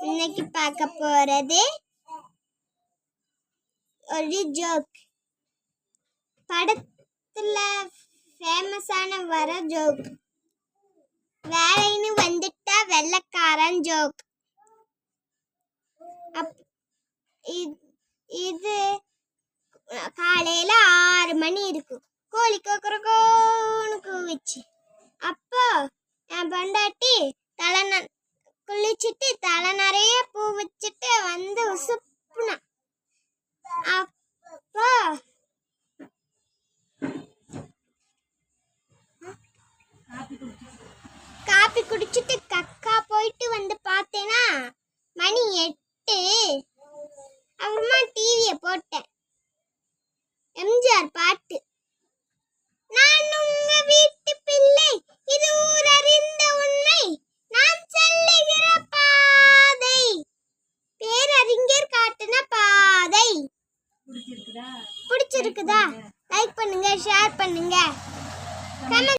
இன்னைக்கு பார்க்க போறது ஒரு ஜோக். படத்துல ஃபேமஸான வர ஜோக். வேலைன்னு வந்துட்டா வெள்ளைக்காரன் ஜோக். இது காலையில 6 மணி இருக்கும். கோழி கொக்கரக்கோன்னு கூவிச்சு. அப்போ என் பொண்டாட்டி குளிச்சுட்டு தலை நிறைய பூ வச்சுட்டு வந்து உசுப்புனா. அப்போ காப்பி குடிச்சிட்டு கக்கா போயிட்டு வந்து பார்த்தேனா மணி 8. அப்புறமா டிவியை போட்டேன். எம்ஜிஆர் பாட்டு. நான் உங்க வீட்டு பிள்ளை, இது ஊரறிந்த உண்மை, நான் செல்லுகிற பாதை, பேரறிஞர் காட்டின பாதை. பிடிச்சிருக்குதா? லைக் பண்ணுங்க, ஷேர் பண்ணுங்க.